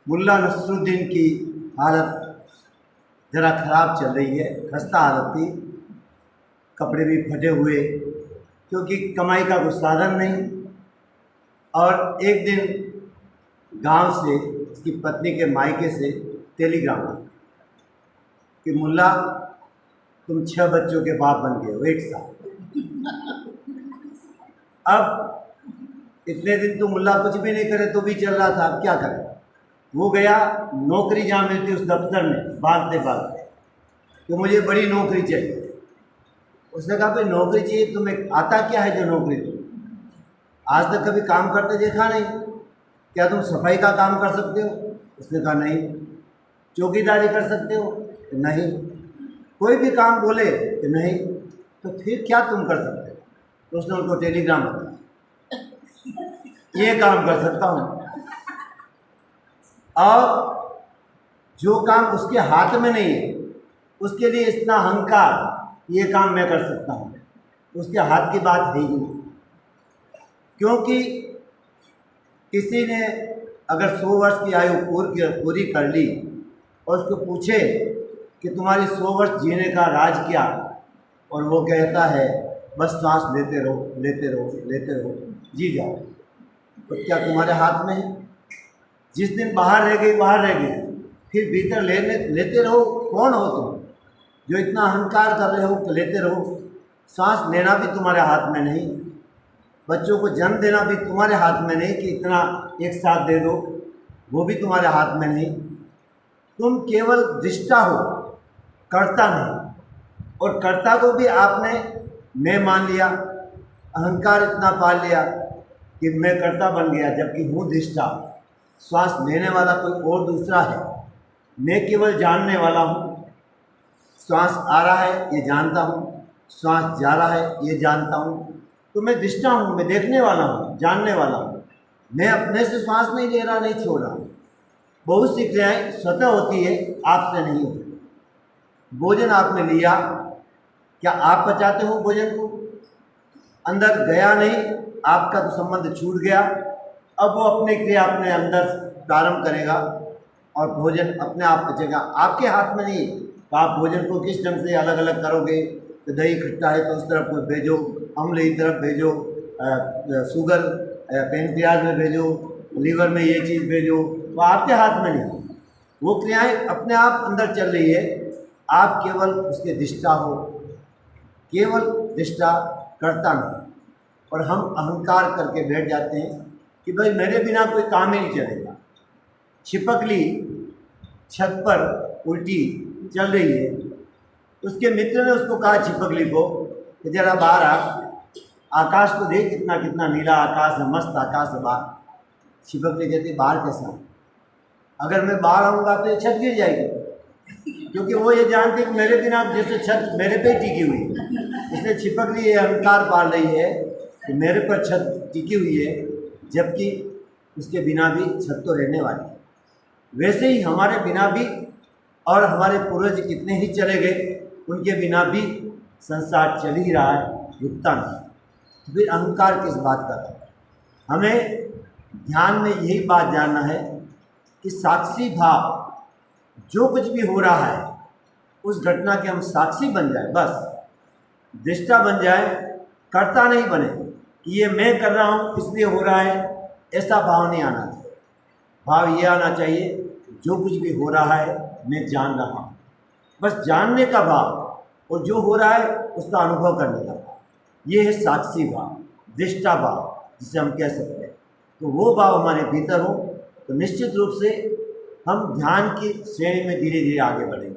मुल्ला नसरुद्दीन की हालत ज़रा ख़राब चल रही है, खस्ता हालत थी, कपड़े भी फटे हुए क्योंकि कमाई का कुछ साधन नहीं। और एक दिन गांव से उसकी पत्नी के मायके से टेलीग्राम आया कि मुल्ला तुम 6 बच्चों के बाप बन गए हो एक साथ। अब इतने दिन तो मुल्ला कुछ भी नहीं करे तो भी चल रहा था, अब क्या करे। वो गया नौकरी जहाँ मिलती उस दफ्तर में भागते भागते तो मुझे बड़ी नौकरी चाहिए। उसने कहा भाई नौकरी चाहिए तुम्हें, आता क्या है जो नौकरी तुम आज तक कभी काम करते देखा नहीं, क्या तुम सफाई का काम कर सकते हो? उसने कहा नहीं। चौकीदारी कर सकते हो? नहीं। कोई भी काम बोले कि नहीं। तो फिर क्या तुम कर सकते हो? तो उसने उनको टेलीग्राम बताया, ये काम कर सकता हूँ। और जो काम उसके हाथ में नहीं है उसके लिए इतना अहंकार, ये काम मैं कर सकता हूँ, उसके हाथ की बात है ही नहीं। क्योंकि किसी ने अगर 100 वर्ष की आयु पूरी कर ली और उसको पूछे कि तुम्हारी 100 वर्ष जीने का राज क्या, और वो कहता है बस सांस लेते रहो लेते रहो लेते रहो जी जाओ, तो क्या तुम्हारे हाथ में है? जिस दिन बाहर रह गई, फिर भीतर लेते रहो। कौन हो तुम जो इतना अहंकार कर रहे हो कि लेते रहो? सांस लेना भी तुम्हारे हाथ में नहीं, बच्चों को जन्म देना भी तुम्हारे हाथ में नहीं कि इतना एक साथ दे दो, वो भी तुम्हारे हाथ में नहीं। तुम केवल दृष्टा हो, कर्ता नहीं। और कर्ता को भी आपने मैं मान लिया, अहंकार इतना पाल लिया कि मैं कर्ता बन गया, जबकि हूँ दृष्टा। श्वास लेने वाला कोई और दूसरा है, मैं केवल जानने वाला हूँ। श्वास आ रहा है ये जानता हूँ, श्वास जा रहा है ये जानता हूँ। तो मैं दृष्टा हूँ, मैं देखने वाला हूँ, जानने वाला हूँ। मैं अपने से श्वास नहीं ले रहा, नहीं छोड़ रहा। बहुत सी क्रियाएँ स्वतः होती है, आपसे नहीं होती। भोजन आपने लिया, क्या आप पचाते हो भोजन को? अंदर गया नहीं, आपका तो संबंध छूट गया। अब वो अपनी क्रिया अपने अंदर प्रारंभ करेगा और भोजन अपने आप पचेगा, आपके हाथ में नहीं। तो आप भोजन को किस ढंग से अलग अलग करोगे? तो दही खट्टा है तो उस तरफ को भेजो, अम्ल इस तरफ भेजो, शुगर पेनक्रियाज में भेजो, लीवर में ये चीज़ भेजो, तो आपके हाथ में नहीं। वो क्रियाएं अपने आप अंदर चल रही है, आप केवल उसके दृष्टा हो, केवल दृष्टा, करता नहीं। और हम अहंकार करके बैठ जाते हैं कि भाई मेरे बिना कोई काम ही नहीं चलेगा। छिपकली छत पर उल्टी चल रही है, उसके मित्र ने उसको कहा छिपकली को कि जरा बाहर आ, आकाश को देख, कितना कितना नीला आकाश है, मस्त आकाश है बाहर। छिपकली कहती बाहर कैसा? अगर मैं बाहर आऊँगा तो ये छत गिर जाएगी, क्योंकि वो ये जानती कि मेरे बिना जैसे छत मेरे पे टिकी हुई है। इसलिए छिपकली ये अहंकार पाल रही है कि मेरे पर छत टिकी हुई है, जबकि उसके बिना भी छत तो रहने वाली है। वैसे ही हमारे बिना भी, और हमारे पूर्वज कितने ही चले गए, उनके बिना भी संसार चल ही रहा है, रुकता नहीं। तो फिर अहंकार किस बात का है? हमें ध्यान में यही बात जानना है कि साक्षी भाव, जो कुछ भी हो रहा है उस घटना के हम साक्षी बन जाए, बस दृष्टा बन जाए, कर्ता नहीं बने कि ये मैं कर रहा हूँ इसलिए हो रहा है, ऐसा भाव नहीं आना चाहिए। भाव ये आना चाहिए जो कुछ भी हो रहा है मैं जान रहा हूँ, बस जानने का भाव, और जो हो रहा है उसका अनुभव करने का भाव, ये है साक्षी भाव, दृष्टा भाव जिसे हम कह सकते हैं। तो वो भाव हमारे भीतर हो तो निश्चित रूप से हम ध्यान की श्रेणी में धीरे धीरे आगे बढ़ेंगे।